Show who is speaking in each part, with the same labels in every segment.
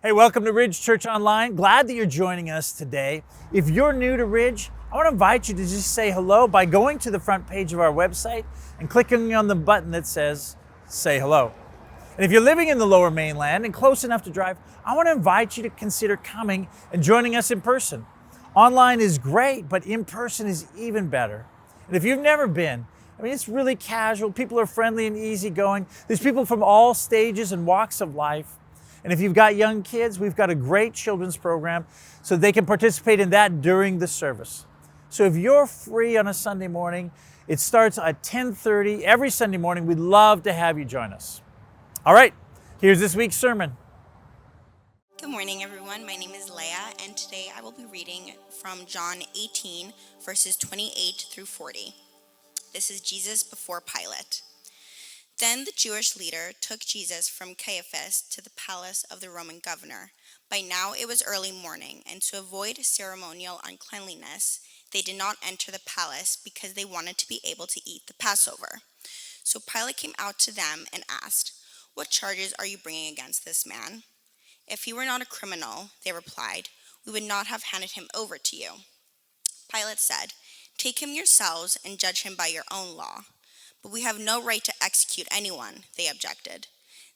Speaker 1: Hey, welcome to Ridge Church Online. Glad that you're joining us today. If you're new to Ridge, I want to invite you to just say hello by going to the front page of our website and clicking on the button that says Say Hello. And if you're living in the Lower Mainland and close enough to drive, I want to invite you to consider coming and joining us in person. Online is great, but in person is even better. And if you've never been, it's really casual. People are friendly and easygoing. There's people from all stages and walks of life. And if you've got young kids, we've got a great children's program so they can participate in that during the service. So if you're free on a Sunday morning, it starts at 10:30 every Sunday morning. We'd love to have you join us. All right, here's this week's sermon.
Speaker 2: Good morning, everyone. My name is Leah, and today I will be reading from John 18, verses 28 through 40. This is Jesus before Pilate. Then the Jewish leader took Jesus from Caiaphas to the palace of the Roman governor. By now it was early morning, and to avoid ceremonial uncleanliness, they did not enter the palace because they wanted to be able to eat the Passover. So Pilate came out to them and asked, "What charges are you bringing against this man?" "If he were not a criminal," they replied, "we would not have handed him over to you." Pilate said, "Take him yourselves and judge him by your own law." "But we have no right to execute anyone," they objected.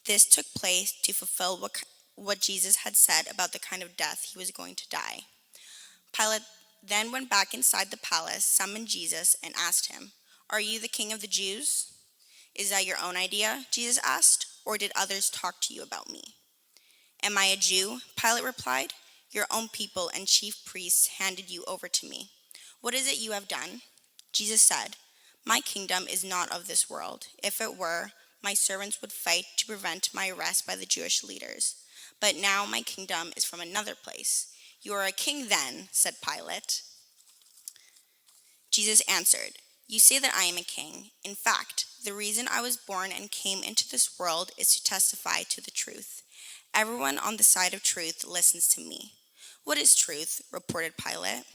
Speaker 2: This took place to fulfill what Jesus had said about the kind of death he was going to die. Pilate then went back inside the palace, summoned Jesus, and asked him, "Are you the king of the Jews?" "Is that your own idea?" Jesus asked, "or did others talk to you about me?" "Am I a Jew?" Pilate replied. "Your own people and chief priests handed you over to me. What is it you have done?" Jesus said, "My kingdom is not of this world. If it were, my servants would fight to prevent my arrest by the Jewish leaders. But now my kingdom is from another place." "You are a king then," said Pilate. Jesus answered, "You say that I am a king. In fact, the reason I was born and came into this world is to testify to the truth. Everyone on the side of truth listens to me." "What is truth?" reported Pilate.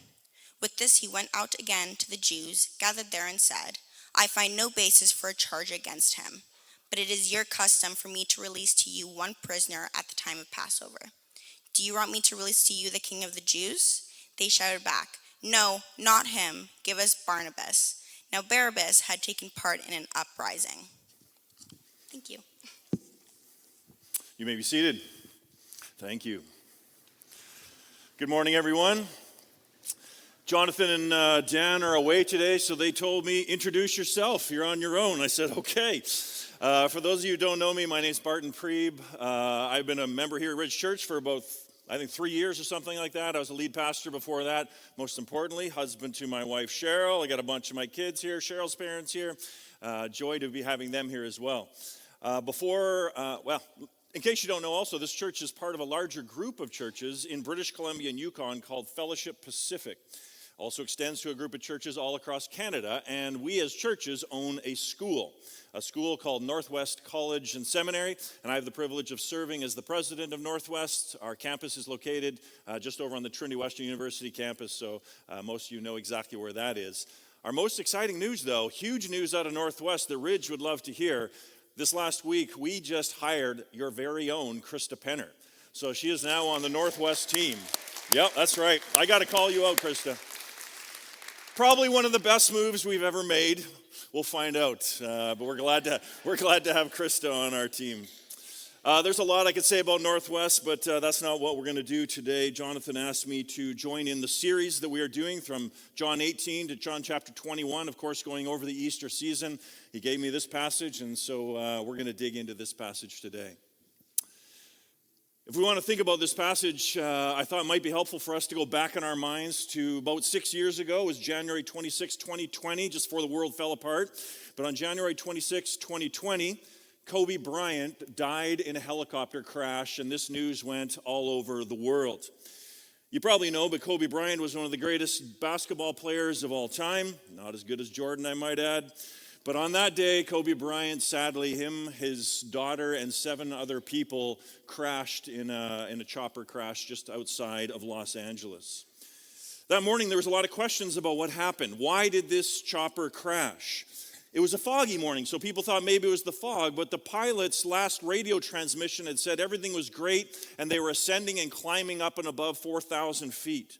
Speaker 2: With this he went out again to the Jews gathered there and said, "I find no basis for a charge against him. But it is your custom for me to release to you one prisoner at the time of Passover. Do you want me to release to you the king of the Jews?" They shouted back, "No, not him. Give us Barnabas." Now Barabbas had taken part in an uprising. Thank you.
Speaker 3: You may be seated. Thank you. Good morning, everyone. Jonathan and Dan are away today, so they told me, "Introduce yourself. You're on your own." I said, "Okay." For those of you who don't know me, my name's Barton Priebe. I've been a member here at Ridge Church for about, 3 years or something like that. I was a lead pastor before that. Most importantly, husband to my wife, Cheryl. I got a bunch of my kids here, Cheryl's parents here. Joy to be having them here as well. In case you don't know also, this church is part of a larger group of churches in British Columbia and Yukon called Fellowship Pacific. Also extends to a group of churches all across Canada, and we as churches own a school called Northwest College and Seminary, and I have the privilege of serving as the president of Northwest. Our campus is located just over on the Trinity Western University campus, so most of you know exactly where that is. Our most exciting news, though, huge news out of Northwest that Ridge would love to hear. This last week, we just hired your very own Krista Penner. So she is now on the Northwest team. Yep, that's right. I got to call you out, Krista. Probably one of the best moves we've ever made. We'll find out, but we're glad to have Krista on our team. There's a lot I could say about Northwest, but that's not what we're going to do today. Jonathan asked me to join in the series that we are doing from John 18 to John chapter 21, of course, going over the Easter season. He gave me this passage, and so we're going to dig into this passage today. If we want to think about this passage, I thought it might be helpful for us to go back in our minds to about 6 years ago. It was January 26, 2020, just before the world fell apart. But on January 26, 2020, Kobe Bryant died in a helicopter crash, and this news went all over the world. You probably know, but Kobe Bryant was one of the greatest basketball players of all time. Not as good as Jordan, I might add. But on that day, Kobe Bryant, sadly, his daughter, and 7 other people crashed in a chopper crash just outside of Los Angeles. That morning, there was a lot of questions about what happened. Why did this chopper crash? It was a foggy morning, so people thought maybe it was the fog, but the pilot's last radio transmission had said everything was great and they were ascending and climbing up and above 4,000 feet.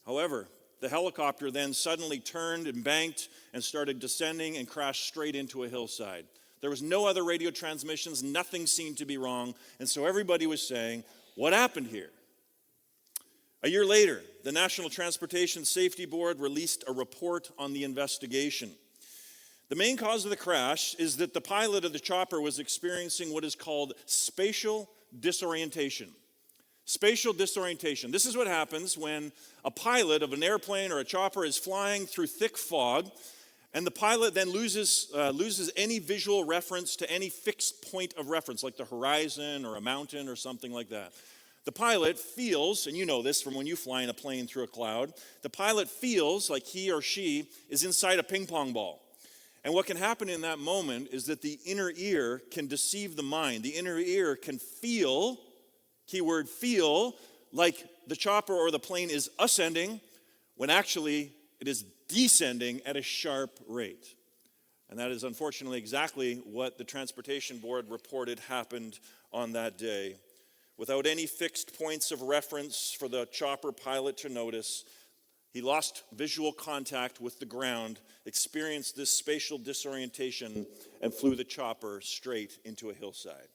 Speaker 3: However, the helicopter then suddenly turned and banked and started descending and crashed straight into a hillside. There was no other radio transmissions, nothing seemed to be wrong, and so everybody was saying, what happened here? A year later, the National Transportation Safety Board released a report on the investigation. The main cause of the crash is that the pilot of the chopper was experiencing what is called spatial disorientation. Spatial disorientation. This is what happens when a pilot of an airplane or a chopper is flying through thick fog, and the pilot then loses any visual reference to any fixed point of reference, like the horizon or a mountain or something like that. The pilot feels, and you know this from when you fly in a plane through a cloud, the pilot feels like he or she is inside a ping pong ball. And what can happen in that moment is that the inner ear can deceive the mind. The inner ear can feel, keyword feel, like the chopper or the plane is ascending when actually it is descending at a sharp rate. And that is unfortunately exactly what the Transportation Board reported happened on that day. Without any fixed points of reference for the chopper pilot to notice, he lost visual contact with the ground, experienced this spatial disorientation, and flew the chopper straight into a hillside.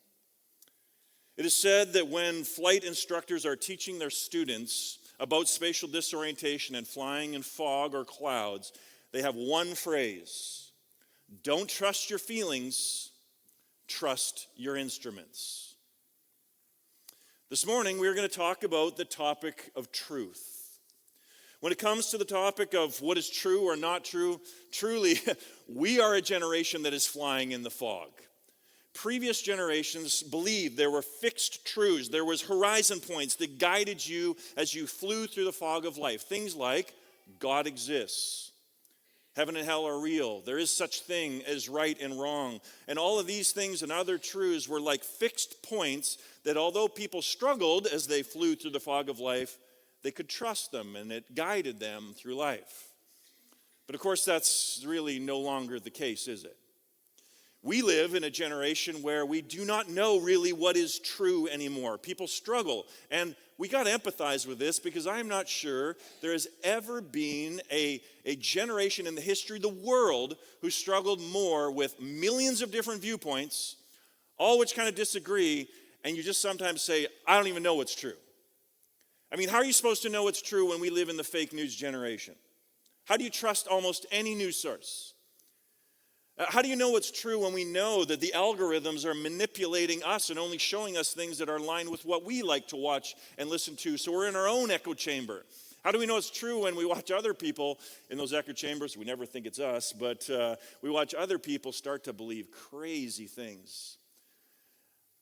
Speaker 3: It is said that when flight instructors are teaching their students about spatial disorientation and flying in fog or clouds, they have one phrase: don't trust your feelings, trust your instruments. This morning, we're going to talk about the topic of truth. When it comes to the topic of what is true or not true, truly, we are a generation that is flying in the fog. Previous generations believed there were fixed truths. There was horizon points that guided you as you flew through the fog of life. Things like God exists. Heaven and hell are real. There is such thing as right and wrong. And all of these things and other truths were like fixed points that although people struggled as they flew through the fog of life, they could trust them and it guided them through life. But of course, that's really no longer the case, is it? We live in a generation where we do not know really what is true anymore. People struggle. And we got to empathize with this because I'm not sure there has ever been a generation in the history of the world who struggled more with millions of different viewpoints, all which kind of disagree, and you just sometimes say, I don't even know what's true. I mean, how are you supposed to know what's true when we live in the fake news generation? How do you trust almost any news source? How do you know what's true when we know that the algorithms are manipulating us and only showing us things that are aligned with what we like to watch and listen to? So we're in our own echo chamber. How do we know it's true when we watch other people in those echo chambers? We never think it's us, but we watch other people start to believe crazy things.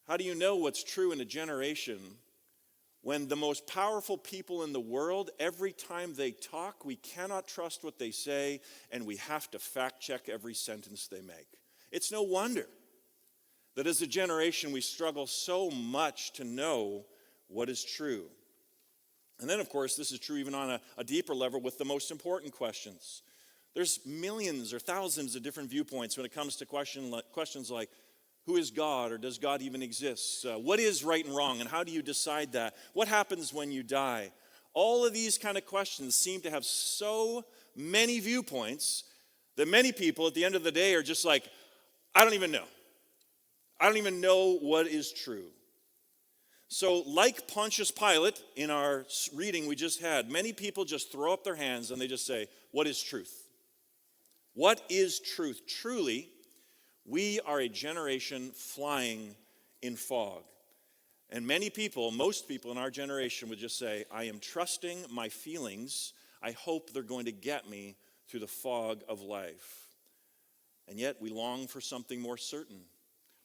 Speaker 3: How do you know what's true in a generation when the most powerful people in the world, every time they talk, we cannot trust what they say, and we have to fact check every sentence they make? It's no wonder that as a generation we struggle so much to know what is true. And then, of course, this is true even on a deeper level with the most important questions. There's millions or thousands of different viewpoints when it comes to questions like, who is God, or does God even exist? What is right and wrong, and how do you decide that? What happens when you die? All of these kind of questions seem to have so many viewpoints that many people at the end of the day are just like, I don't even know. I don't even know what is true. So like Pontius Pilate in our reading we just had, many people just throw up their hands and they just say, what is truth? What is truth? Truly, we are a generation flying in fog. And many people, most people in our generation would just say, I am trusting my feelings. I hope they're going to get me through the fog of life. And yet we long for something more certain.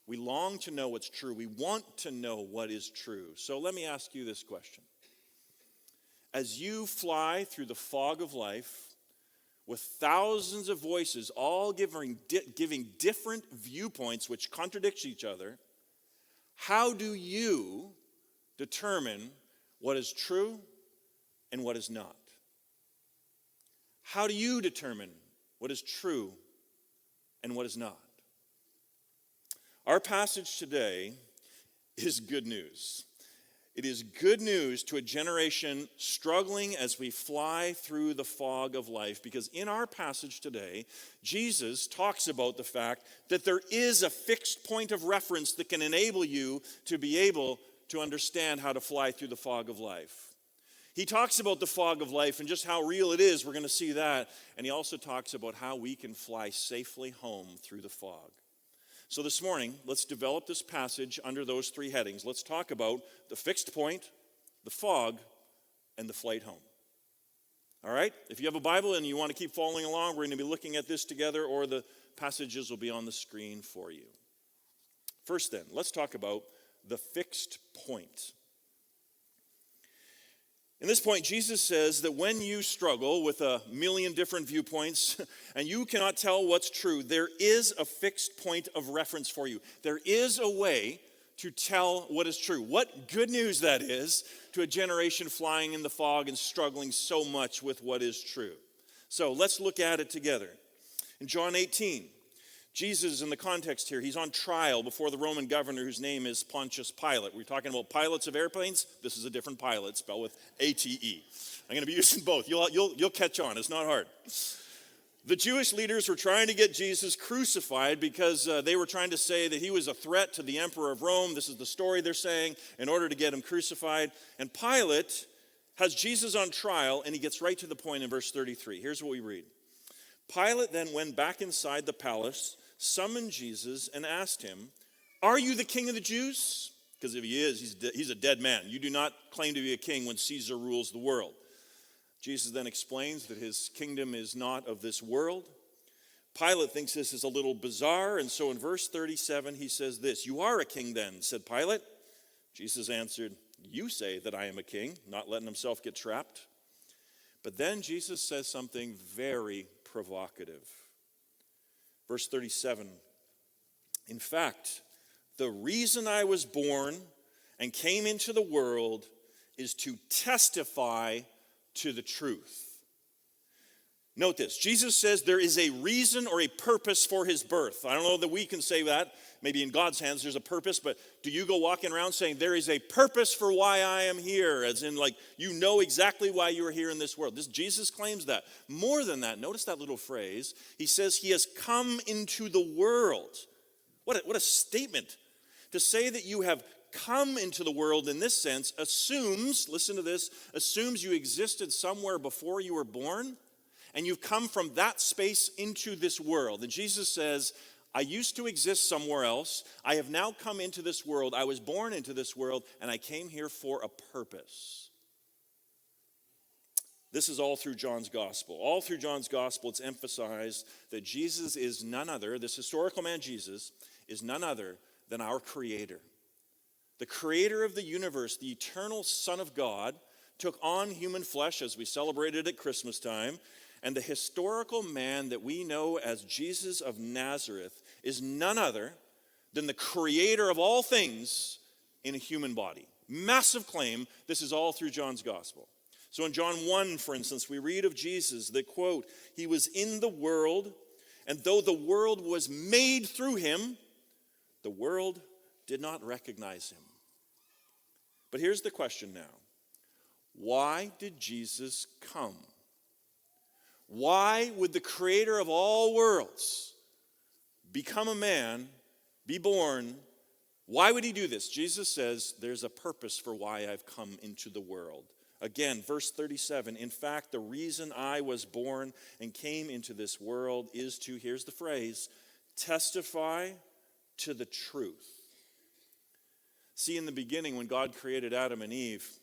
Speaker 3: We long to know what's true. We want to know what is true. So let me ask you this question. As you fly through the fog of life, with thousands of voices all giving different viewpoints which contradict each other, how do you determine what is true and what is not? How do you determine what is true and what is not. Our passage today is good news. It is good news to a generation struggling as we fly through the fog of life, because in our passage today, Jesus talks about the fact that there is a fixed point of reference that can enable you to be able to understand how to fly through the fog of life. He talks about the fog of life and just how real it is. We're going to see that. And he also talks about how we can fly safely home through the fog. So this morning, let's develop this passage under those three headings. Let's talk about the fixed point, the fog, and the flight home. All right? If you have a Bible and you want to keep following along, we're going to be looking at this together, or the passages will be on the screen for you. First then, let's talk about the fixed point. In this point, Jesus says that when you struggle with a million different viewpoints and you cannot tell what's true, there is a fixed point of reference for you. There is a way to tell what is true. What good news that is to a generation flying in the fog and struggling so much with what is true. So let's look at it together. In John 18, Jesus, in the context here, he's on trial before the Roman governor whose name is Pontius Pilate. We're talking about pilots of airplanes. This is a different Pilate, spelled with A-T-E. I'm going to be using both. You'll catch on. It's not hard. The Jewish leaders were trying to get Jesus crucified because they were trying to say that he was a threat to the emperor of Rome. This is the story they're saying, in order to get him crucified. And Pilate has Jesus on trial, and he gets right to the point in verse 33. Here's what we read. Pilate then went back inside the palace, summoned Jesus, and asked him, "Are you the king of the Jews?" Because if he is, he's a dead man. You do not claim to be a king when Caesar rules the world. Jesus then explains that his kingdom is not of this world. Pilate thinks this is a little bizarre, and so in verse 37 he says this, "You are a king then," said Pilate. Jesus answered, "You say that I am a king," not letting himself get trapped. But then Jesus says something very provocative. Verse 37, "In fact, the reason I was born and came into the world is to testify to the truth." Note this. Jesus says there is a reason or a purpose for his birth. I don't know that we can say that. Maybe in God's hands there's a purpose, but do you go walking around saying there is a purpose for why I am here? As in, like, you know exactly why you are here in this world. Jesus claims that. More than that, notice that little phrase. He says he has come into the world. What a statement. To say that you have come into the world in this sense assumes, listen to this, assumes you existed somewhere before you were born, and you've come from that space into this world. And Jesus says, I used to exist somewhere else. I have now come into this world. I was born into this world, and I came here for a purpose. This is all through John's gospel. All through John's gospel, it's emphasized that Jesus is none other, this historical man Jesus, is none other than our Creator. The Creator of the universe, the eternal Son of God, took on human flesh as we celebrated at Christmas time. And the historical man that we know as Jesus of Nazareth is none other than the Creator of all things in a human body. Massive claim. This is all through John's gospel. So in John 1, for instance, we read of Jesus that, quote, "He was in the world, and though the world was made through him, the world did not recognize him." But here's the question now. Why did Jesus come? Why would the Creator of all worlds become a man, be born? Why would he do this? Jesus says there's a purpose for why I've come into the world. Again, verse 37, "In fact, the reason I was born and came into this world is to," here's the phrase, "testify to the truth." See, in the beginning, when God created Adam and Eve,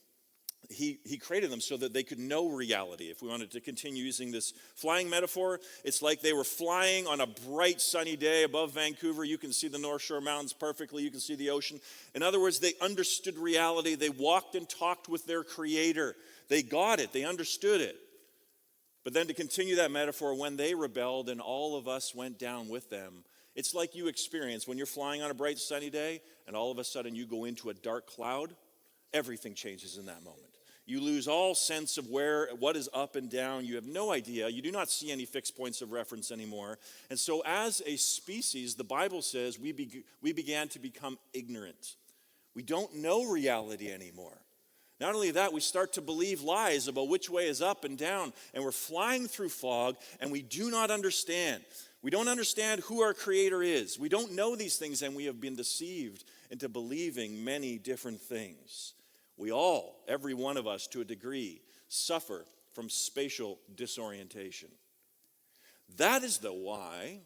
Speaker 3: He created them so that they could know reality. If we wanted to continue using this flying metaphor, it's like they were flying on a bright sunny day above Vancouver. You can see the North Shore Mountains perfectly. You can see the ocean. In other words, they understood reality. They walked and talked with their Creator. They got it. They understood it. But then to continue that metaphor, when they rebelled and all of us went down with them, it's like you experience when you're flying on a bright sunny day and all of a sudden you go into a dark cloud. Everything changes in that moment. You lose all sense of what is up and down. You have no idea. You do not see any fixed points of reference anymore. And so as a species, the Bible says we began to become ignorant. We don't know reality anymore. Not only that, we start to believe lies about which way is up and down, and we're flying through fog, and we do not understand. We don't understand who our Creator is. We don't know these things, and we have been deceived into believing many different things. We all, every one of us to a degree, suffer from spatial disorientation. That is why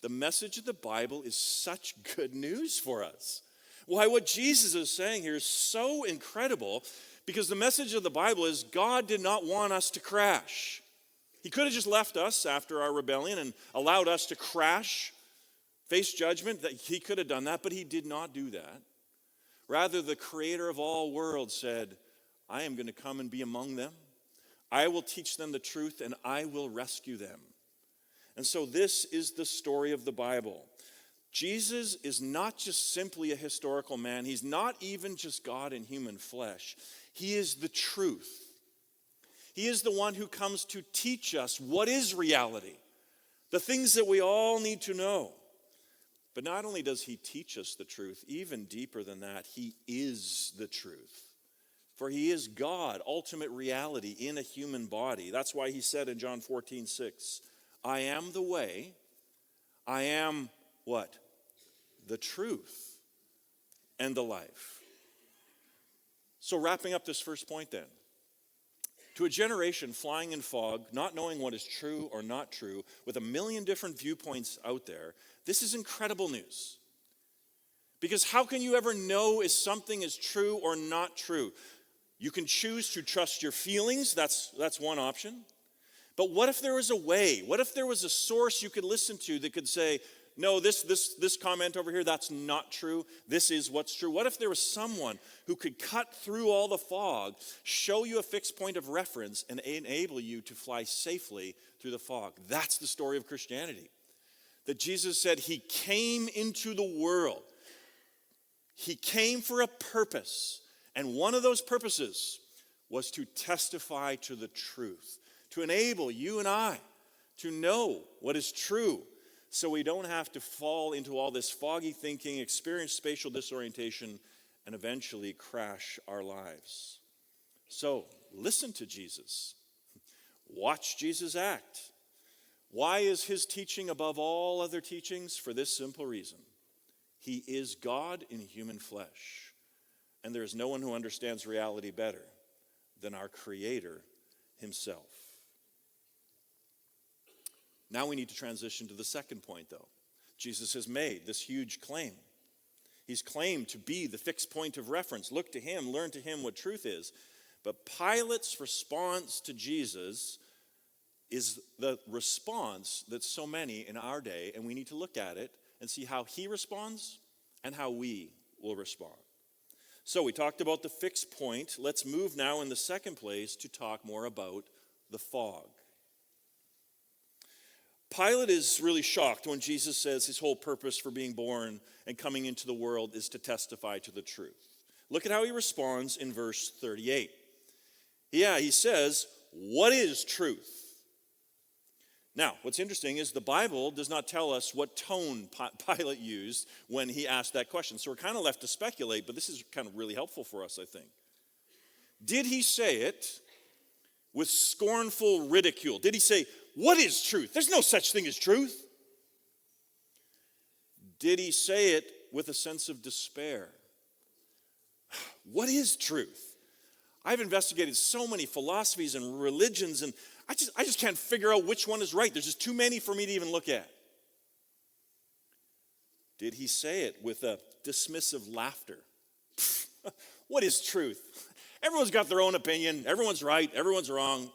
Speaker 3: the message of the Bible is such good news for us. Why what Jesus is saying here is so incredible, because the message of the Bible is God did not want us to crash. He could have just left us after our rebellion and allowed us to crash, face judgment. That he could have done that, but he did not do that. Rather, the Creator of all worlds said, I am going to come and be among them. I will teach them the truth, and I will rescue them. And so this is the story of the Bible. Jesus is not just simply a historical man. He's not even just God in human flesh. He is the truth. He is the one who comes to teach us what is reality, the things that we all need to know. But not only does he teach us the truth, even deeper than that, he is the truth. For he is God, ultimate reality in a human body. That's why he said in John 14:6, I am the way, I am what? The truth and the life. So wrapping up this first point then. To a generation flying in fog, not knowing what is true or not true, with a million different viewpoints out there, this is incredible news. Because how can you ever know if something is true or not true? You can choose to trust your feelings, that's one option. But what if there was a way? What if there was a source you could listen to that could say, no, this comment over here, that's not true. This is what's true. What if there was someone who could cut through all the fog, show you a fixed point of reference, and enable you to fly safely through the fog? That's the story of Christianity. That Jesus said he came into the world. He came for a purpose. And one of those purposes was to testify to the truth, to enable you and I to know what is true, so we don't have to fall into all this foggy thinking, experience spatial disorientation, and eventually crash our lives. So listen to Jesus. Watch Jesus act. Why is his teaching above all other teachings? For this simple reason. He is God in human flesh. And there is no one who understands reality better than our Creator himself. Now we need to transition to the second point, though. Jesus has made this huge claim. He's claimed to be the fixed point of reference. Look to him, learn to him what truth is. But Pilate's response to Jesus is the response that so many in our day, and we need to look at it and see how he responds and how we will respond. So we talked about the fixed point. Let's move now in the second place to talk more about the fog. Pilate is really shocked when Jesus says his whole purpose for being born and coming into the world is to testify to the truth. Look at how he responds in verse 38. He says, what is truth? Now, what's interesting is the Bible does not tell us what tone Pilate used when he asked that question. So we're kind of left to speculate, but this is kind of really helpful for us, I think. Did he say it with scornful ridicule? Did he say, what is truth? There's no such thing as truth. Did he say it with a sense of despair? What is truth? I've investigated so many philosophies and religions, and I just can't figure out which one is right. There's just too many for me to even look at. Did he say it with a dismissive laughter? What is truth? Everyone's got their own opinion. Everyone's right. Everyone's wrong.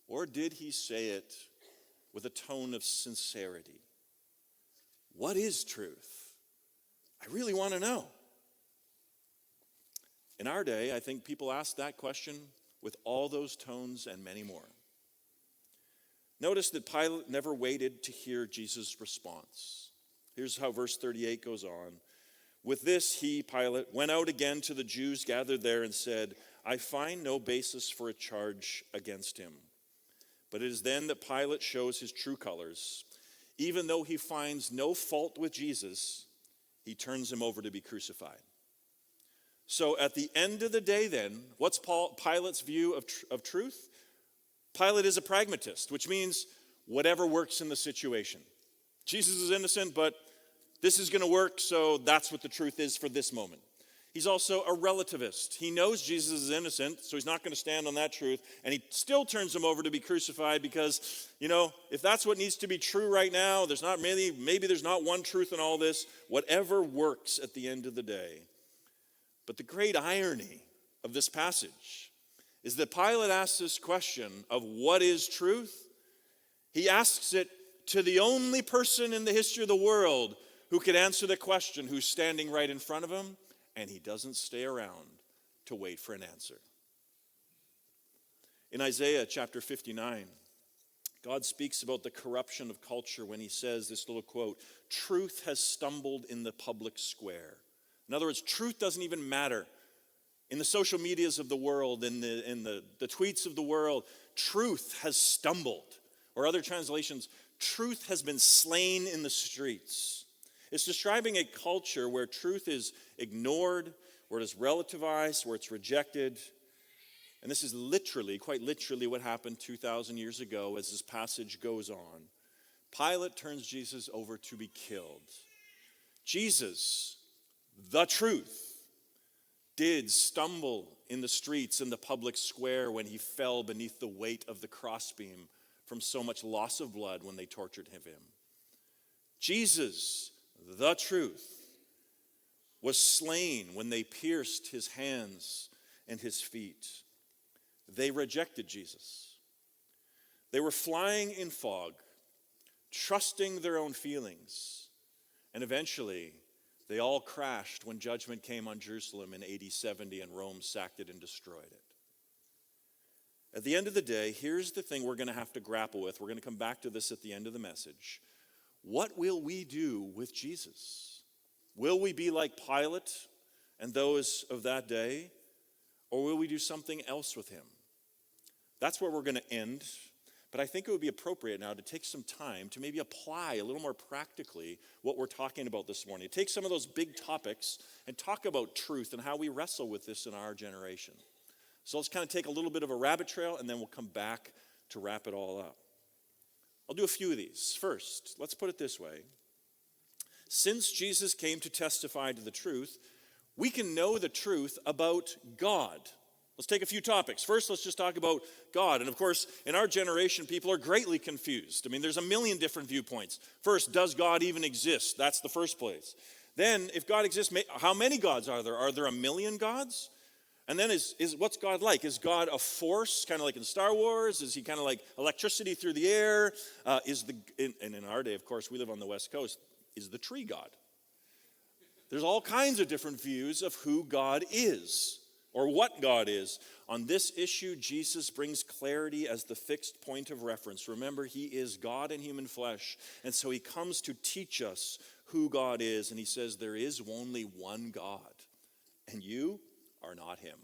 Speaker 3: Or did he say it with a tone of sincerity? What is truth? I really want to know. In our day, I think people ask that question with all those tones and many more. Notice that Pilate never waited to hear Jesus' response. Here's how verse 38 goes on. With this, he, Pilate, went out again to the Jews gathered there and said, I find no basis for a charge against him. But it is then that Pilate shows his true colors. Even though he finds no fault with Jesus, he turns him over to be crucified. So at the end of the day then, what's Pilate's view of truth? Pilate is a pragmatist, which means whatever works in the situation. Jesus is innocent, but this is going to work, so that's what the truth is for this moment. He's also a relativist. He knows Jesus is innocent, so he's not going to stand on that truth, and he still turns him over to be crucified because, if that's what needs to be true right now, maybe there's not one truth in all this. Whatever works at the end of the day. But the great irony of this passage is that Pilate asks this question of what is truth. He asks it to the only person in the history of the world who could answer the question, who's standing right in front of him, and he doesn't stay around to wait for an answer. In Isaiah chapter 59, God speaks about the corruption of culture when he says this little quote, truth has stumbled in the public square. In other words, truth doesn't even matter. In the social medias of the world, in the tweets of the world, truth has stumbled. Or other translations, truth has been slain in the streets. It's describing a culture where truth is ignored, where it is relativized, where it's rejected. And this is quite literally what happened 2,000 years ago as this passage goes on. Pilate turns Jesus over to be killed. Jesus, the truth, did stumble in the streets in the public square when he fell beneath the weight of the crossbeam from so much loss of blood when they tortured him. Jesus, the truth, was slain when they pierced his hands and his feet. They rejected Jesus. They were flying in fog, trusting their own feelings, and eventually they all crashed when judgment came on Jerusalem in AD 70 and Rome sacked it and destroyed it. At the end of the day, here's the thing we're going to have to grapple with. We're going to come back to this at the end of the message. What will we do with Jesus? Will we be like Pilate and those of that day? Or will we do something else with him? That's where we're going to end. But I think it would be appropriate now to take some time to maybe apply a little more practically what we're talking about this morning. Take some of those big topics and talk about truth and how we wrestle with this in our generation. So let's kind of take a little bit of a rabbit trail and then we'll come back to wrap it all up. I'll do a few of these. First, let's put it this way. Since Jesus came to testify to the truth, we can know the truth about God. Let's take a few topics. First, let's just talk about God. And of course, in our generation, people are greatly confused. I mean, there's a million different viewpoints. First, does God even exist? That's the first place. Then, if God exists, how many gods are there? Are there a million gods? And then what's God like? Is God a force, kind of like in Star Wars? Is he kind of like electricity through the air? And in our day, of course, we live on the West Coast, is the tree God? There's all kinds of different views of who God is or what God is. On this issue, Jesus brings clarity as the fixed point of reference. Remember, he is God in human flesh, and so he comes to teach us who God is, and he says there is only one God, and you are not him.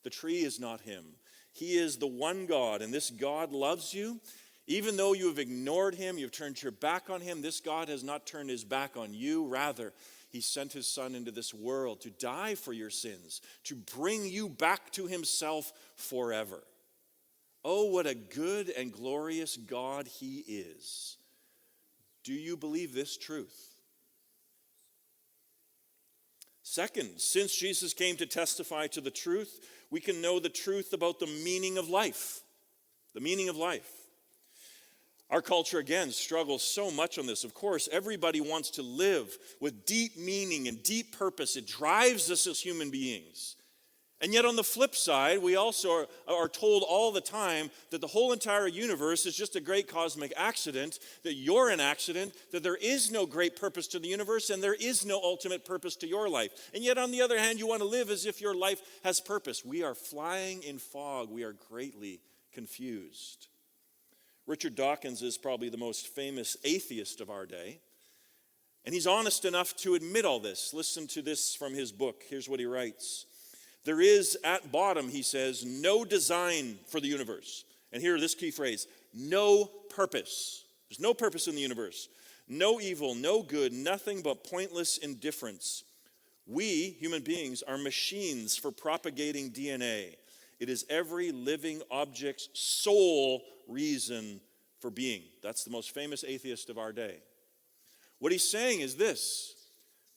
Speaker 3: The tree is not him. He is the one God, and this God loves you. Even though you have ignored him, you've turned your back on him, this God has not turned his back on you. Rather, he sent his son into this world to die for your sins, to bring you back to himself forever. Oh, what a good and glorious God he is. Do you believe this truth? Second, since Jesus came to testify to the truth, we can know the truth about the meaning of life. The meaning of life. Our culture, again, struggles so much on this. Of course, everybody wants to live with deep meaning and deep purpose. It drives us as human beings. And yet on the flip side, we also are told all the time that the whole entire universe is just a great cosmic accident, that you're an accident, that there is no great purpose to the universe, and there is no ultimate purpose to your life. And yet on the other hand, you want to live as if your life has purpose. We are flying in fog. We are greatly confused. Richard Dawkins is probably the most famous atheist of our day. And he's honest enough to admit all this. Listen to this from his book. Here's what he writes. There is, at bottom, he says, no design for the universe. And here, this key phrase, no purpose. There's no purpose in the universe. No evil, no good, nothing but pointless indifference. We, human beings, are machines for propagating DNA. It is every living object's sole reason for being. That's the most famous atheist of our day. What he's saying is this: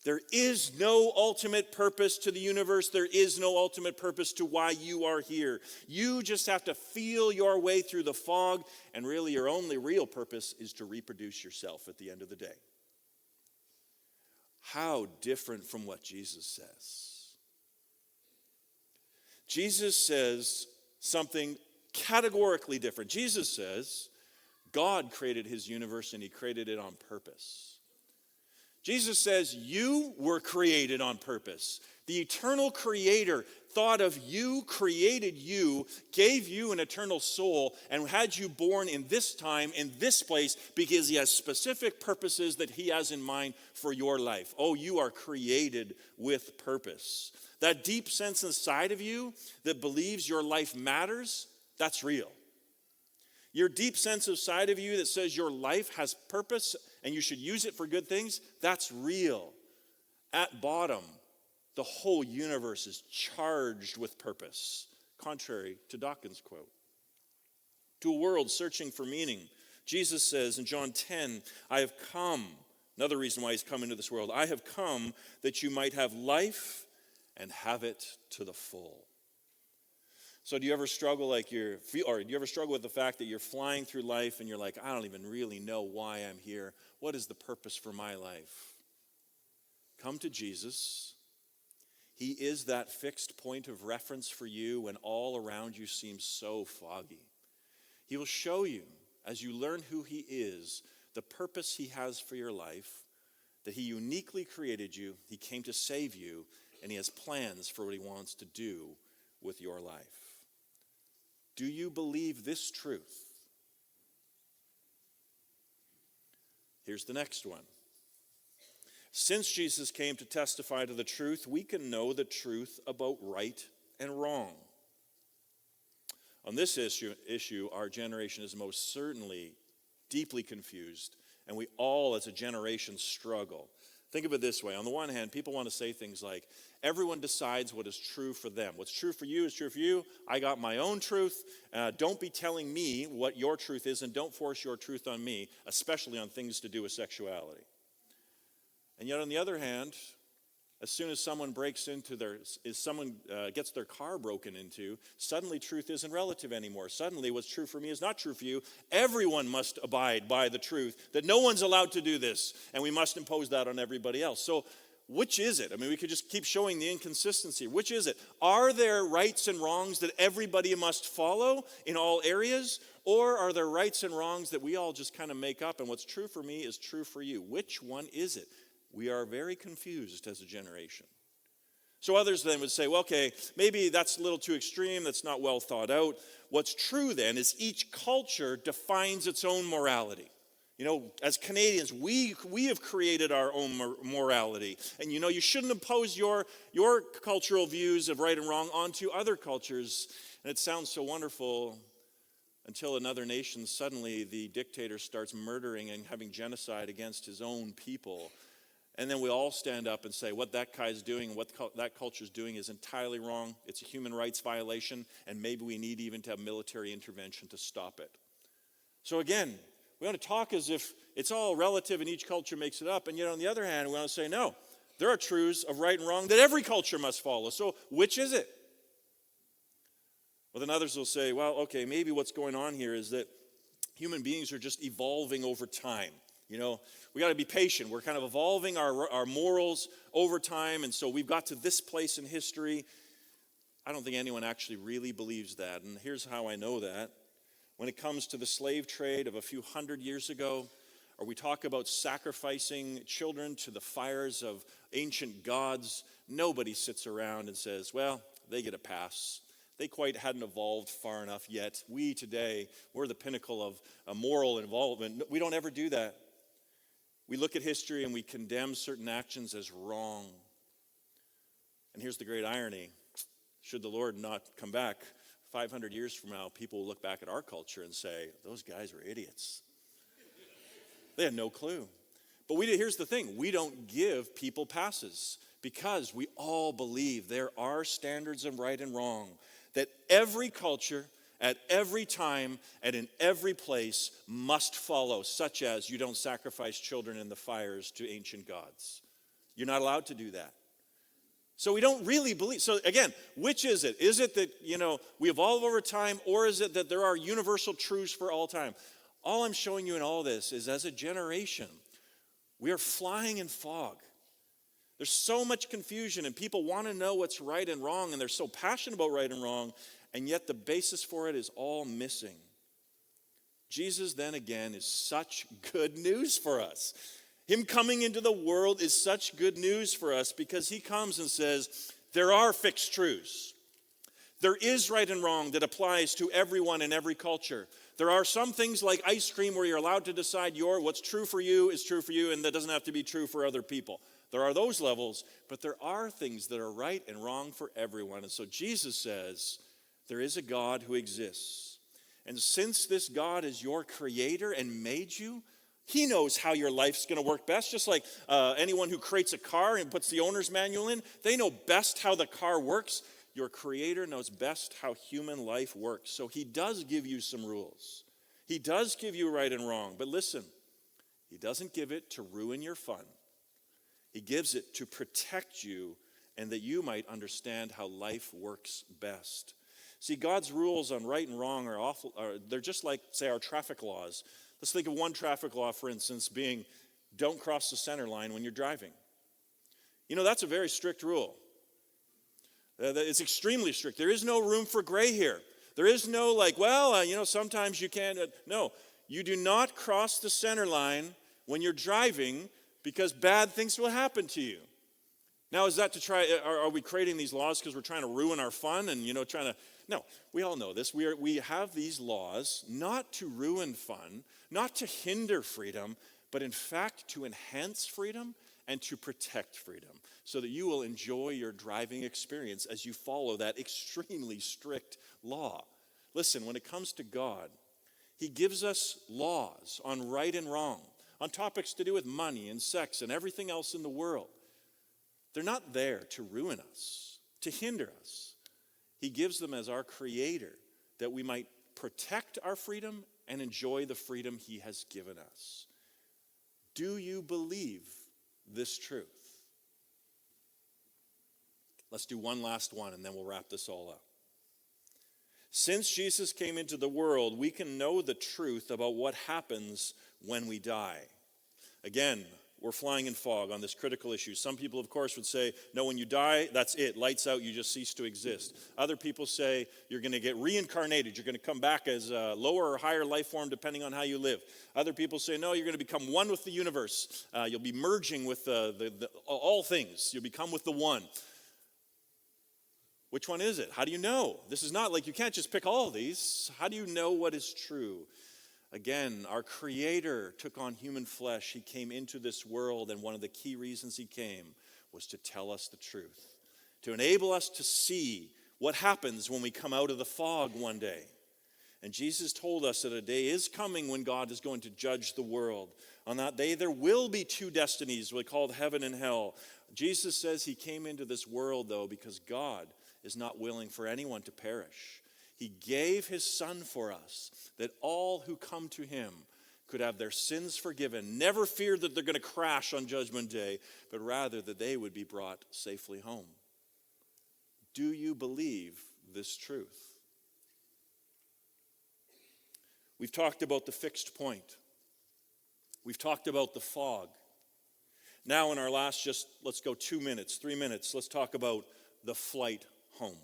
Speaker 3: there is no ultimate purpose to the universe. There is no ultimate purpose to why you are here. You just have to feel your way through the fog, and really your only real purpose is to reproduce yourself at the end of the day. How different from what Jesus says. Jesus says something categorically different. Jesus says God created his universe and he created it on purpose. Jesus says you were created on purpose. The eternal creator thought of you, created you, gave you an eternal soul, and had you born in this time, in this place, because he has specific purposes that he has in mind for your life. Oh, you are created with purpose. That deep sense inside of you that believes your life matters, that's real. Your deep sense inside of you that says your life has purpose and you should use it for good things, that's real. At bottom, the whole universe is charged with purpose, contrary to Dawkins' quote. To a world searching for meaning, Jesus says in John 10, I have come, another reason why he's come into this world, I have come that you might have life and have it to the full. So do you ever struggle do you ever struggle with the fact that you're flying through life and you're like, I don't even really know why I'm here. What is the purpose for my life? Come to Jesus. He is that fixed point of reference for you when all around you seems so foggy. He will show you, as you learn who he is, the purpose he has for your life, that he uniquely created you, he came to save you, and he has plans for what he wants to do with your life. Do you believe this truth? Here's the next one. Since Jesus came to testify to the truth, we can know the truth about right and wrong. On this issue, our generation is most certainly deeply confused, and we all as a generation struggle. Think of it this way. On the one hand, people want to say things like, everyone decides what is true for them. What's true for you is true for you. I got my own truth. Don't be telling me what your truth is, and don't force your truth on me, especially on things to do with sexuality. And yet on the other hand, as soon as someone gets their car broken into, suddenly truth isn't relative anymore. Suddenly what's true for me is not true for you. Everyone must abide by the truth that no one's allowed to do this, and we must impose that on everybody else. So which is it? I mean, we could just keep showing the inconsistency. Which is it? Are there rights and wrongs that everybody must follow in all areas? Or are there rights and wrongs that we all just kind of make up, and what's true for me is true for you? Which one is it? We are very confused as a generation. So others then would say, well, okay, maybe that's a little too extreme, that's not well thought out. What's true then is each culture defines its own morality. You know, as Canadians, we have created our own morality. And you know, you shouldn't impose your cultural views of right and wrong onto other cultures. And it sounds so wonderful until another nation, suddenly the dictator starts murdering and having genocide against his own people. And then we all stand up and say what that guy's doing and what that culture's doing is entirely wrong. It's a human rights violation, and maybe we need even to have military intervention to stop it. So again, we want to talk as if it's all relative and each culture makes it up. And yet on the other hand, we want to say, no, there are truths of right and wrong that every culture must follow. So which is it? Well, then others will say, well, okay, maybe what's going on here is that human beings are just evolving over time. You know, we got to be patient. We're kind of evolving our morals over time, and so we've got to this place in history. I don't think anyone actually really believes that, and here's how I know that. When it comes to the slave trade of a few hundred years ago, or we talk about sacrificing children to the fires of ancient gods, nobody sits around and says, well, they get a pass. They quite hadn't evolved far enough yet. We today, we're the pinnacle of a moral involvement. We don't ever do that. We look at history and we condemn certain actions as wrong. And here's the great irony. Should the Lord not come back 500 years from now, people will look back at our culture and say, those guys were idiots. They had no clue. But here's the thing. We don't give people passes because we all believe there are standards of right and wrong that every culture, at every time, and in every place must follow, such as you don't sacrifice children in the fires to ancient gods. You're not allowed to do that. So we don't really believe. So again, which is it? Is it that, we evolve over time, or is it that there are universal truths for all time? All I'm showing you in all this is as a generation, we are flying in fog. There's so much confusion, and people want to know what's right and wrong, and they're so passionate about right and wrong, and yet the basis for it is all missing. Jesus, then again, is such good news for us. Him coming into the world is such good news for us because he comes and says, there are fixed truths. There is right and wrong that applies to everyone in every culture. There are some things like ice cream where you're allowed to decide what's true for you is true for you, and that doesn't have to be true for other people. There are those levels, but there are things that are right and wrong for everyone. And so Jesus says, there is a God who exists. And since this God is your creator and made you, he knows how your life's going to work best. Just like anyone who creates a car and puts the owner's manual in, they know best how the car works. Your creator knows best how human life works. So he does give you some rules. He does give you right and wrong. But listen, he doesn't give it to ruin your fun. He gives it to protect you and that you might understand how life works best. See, God's rules on right and wrong they're just like, say, our traffic laws. Let's think of one traffic law, for instance, being don't cross the center line when you're driving. That's a very strict rule. It's extremely strict. There is no room for gray here. There is no sometimes you can't. No, you do not cross the center line when you're driving because bad things will happen to you. Now, is that to try, are we creating these laws because we're trying to ruin our fun and, no, we all know this. We have these laws not to ruin fun, not to hinder freedom, but in fact to enhance freedom and to protect freedom so that you will enjoy your driving experience as you follow that extremely strict law. Listen, when it comes to God, he gives us laws on right and wrong, on topics to do with money and sex and everything else in the world. They're not there to ruin us, to hinder us. He gives them as our creator that we might protect our freedom and enjoy the freedom he has given us. Do you believe this truth? Let's do one last one and then we'll wrap this all up. Since Jesus came into the world, we can know the truth about what happens when we die. Again, we're flying in fog on this critical issue. Some people, of course, would say, no, when you die, that's it. Lights out, you just cease to exist. Other people say you're going to get reincarnated. You're going to come back as a lower or higher life form depending on how you live. Other people say, no, you're going to become one with the universe. You'll be merging with all things. You'll become with the one. Which one is it? How do you know? This is not like you can't just pick all of these. How do you know what is true? Again, our Creator took on human flesh. He came into this world, and one of the key reasons he came was to tell us the truth, to enable us to see what happens when we come out of the fog one day. And Jesus told us that a day is coming when God is going to judge the world. On that day, there will be two destinies, we called heaven and hell. Jesus says he came into this world, though, because God is not willing for anyone to perish. He gave his son for us, that all who come to him could have their sins forgiven, never fear that they're going to crash on Judgment Day, but rather that they would be brought safely home. Do you believe this truth? We've talked about the fixed point. We've talked about the fog. Now in our last let's go 2 minutes, 3 minutes, let's talk about the flight home.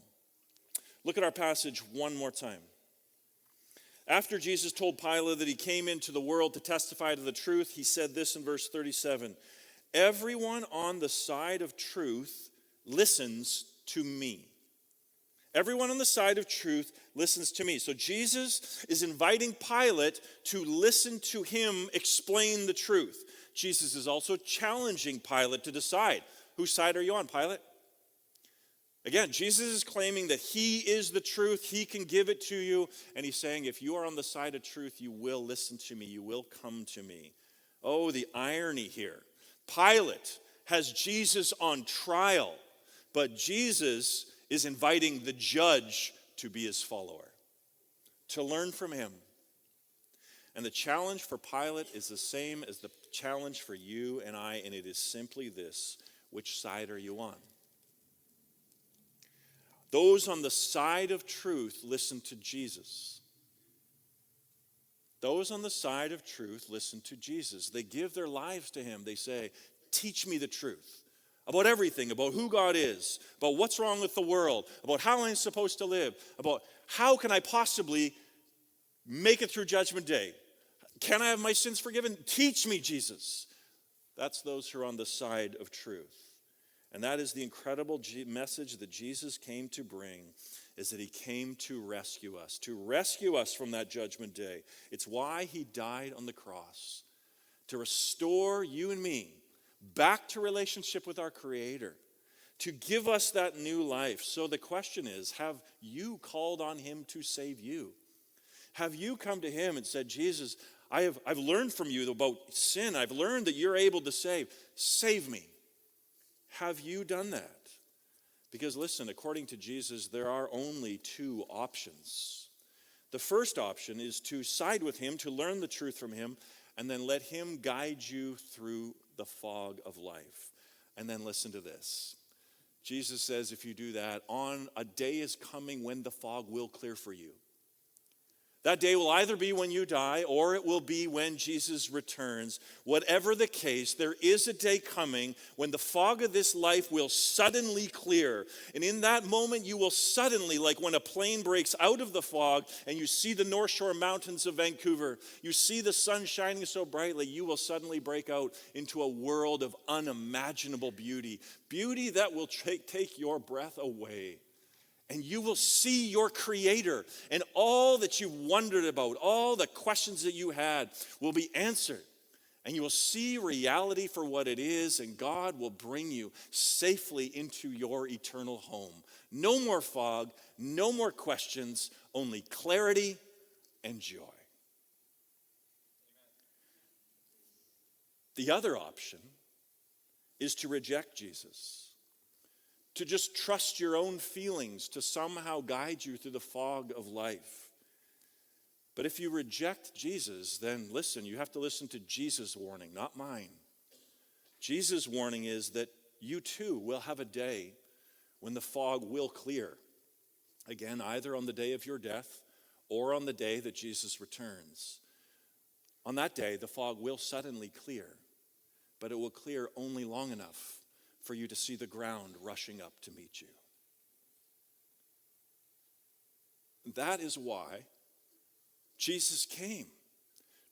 Speaker 3: Look at our passage one more time. After Jesus told Pilate that he came into the world to testify to the truth, he said this in verse 37, "Everyone on the side of truth listens to me." Everyone on the side of truth listens to me. So Jesus is inviting Pilate to listen to him explain the truth. Jesus is also challenging Pilate to decide. Whose side are you on, Pilate? Again, Jesus is claiming that he is the truth. He can give it to you. And he's saying, if you are on the side of truth, you will listen to me. You will come to me. Oh, the irony here. Pilate has Jesus on trial, but Jesus is inviting the judge to be his follower, to learn from him. And the challenge for Pilate is the same as the challenge for you and I, and it is simply this: which side are you on? Those on the side of truth listen to Jesus. Those on the side of truth listen to Jesus. They give their lives to him. They say, teach me the truth about everything, about who God is, about what's wrong with the world, about how I'm supposed to live, about how can I possibly make it through Judgment Day. Can I have my sins forgiven? Teach me, Jesus. That's those who are on the side of truth. And that is the incredible message that Jesus came to bring, is that he came to rescue us from that judgment day. It's why he died on the cross, to restore you and me back to relationship with our Creator, to give us that new life. So the question is, have you called on him to save you? Have you come to him and said, Jesus, I've learned from you about sin. I've learned that you're able to save. Save me. Have you done that? Because listen, according to Jesus, there are only two options. The first option is to side with him, to learn the truth from him, and then let him guide you through the fog of life. And then listen to this. Jesus says if you do that, on a day is coming when the fog will clear for you. That day will either be when you die or it will be when Jesus returns. Whatever the case, there is a day coming when the fog of this life will suddenly clear. And in that moment, you will suddenly, like when a plane breaks out of the fog and you see the North Shore Mountains of Vancouver, you see the sun shining so brightly, you will suddenly break out into a world of unimaginable beauty. Beauty that will take your breath away. And you will see your Creator, and all that you wondered about, all the questions that you had will be answered. And you will see reality for what it is, and God will bring you safely into your eternal home. No more fog, no more questions, only clarity and joy. The other option is to reject Jesus. To just trust your own feelings to somehow guide you through the fog of life. But if you reject Jesus, then listen, you have to listen to Jesus' warning, not mine. Jesus' warning is that you too will have a day when the fog will clear. Again, either on the day of your death or on the day that Jesus returns. On that day, the fog will suddenly clear, but it will clear only long enough for you to see the ground rushing up to meet you. That is why Jesus came,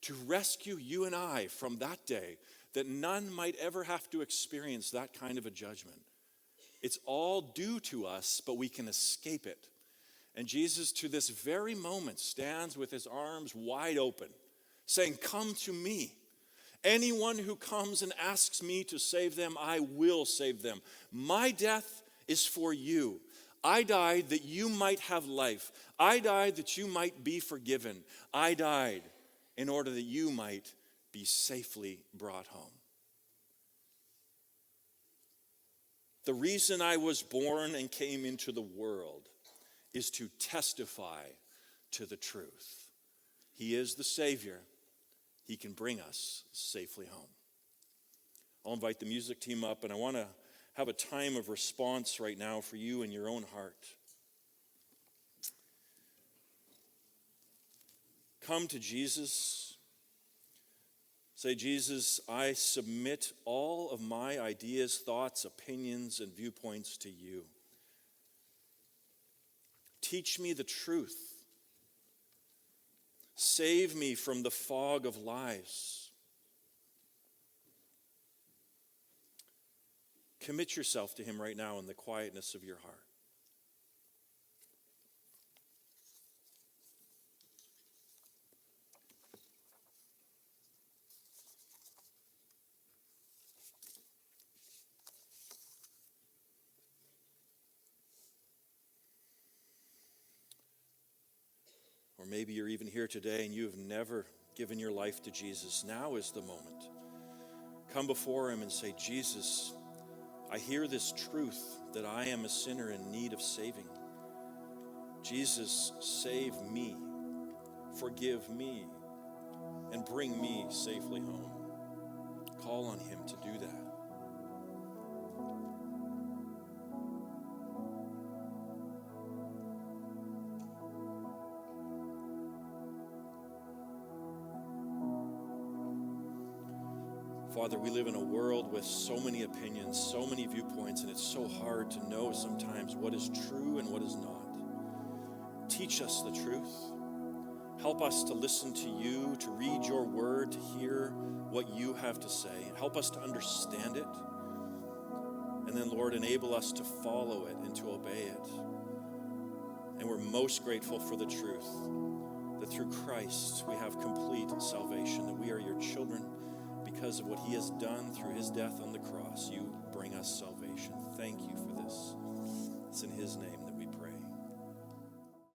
Speaker 3: to rescue you and I from that day, that none might ever have to experience that kind of a judgment. It's all due to us, but we can escape it. And Jesus, to this very moment, stands with his arms wide open, saying, "Come to me. Anyone who comes and asks me to save them, I will save them. My death is for you. I died that you might have life. I died that you might be forgiven. I died in order that you might be safely brought home." The reason I was born and came into the world is to testify to the truth. He is the Savior. He can bring us safely home. I'll invite the music team up, and I want to have a time of response right now for you in your own heart. Come to Jesus. Say, Jesus, I submit all of my ideas, thoughts, opinions, and viewpoints to you. Teach me the truth. Save me from the fog of lies. Commit yourself to him right now in the quietness of your heart. Or maybe you're even here today and you have never given your life to Jesus. Now is the moment. Come before him and say, Jesus, I hear this truth that I am a sinner in need of saving. Jesus, save me, forgive me, and bring me safely home. Call on him to do that. Father, we live in a world with so many opinions, so many viewpoints, and it's so hard to know sometimes what is true and what is not. Teach us the truth. Help us to listen to you, to read your word, to hear what you have to say. Help us to understand it. And then, Lord, enable us to follow it and to obey it. And we're most grateful for the truth that through Christ we have complete salvation, that we are your children because of what he has done through his death on the cross. You bring us salvation. Thank you for this. It's in his name.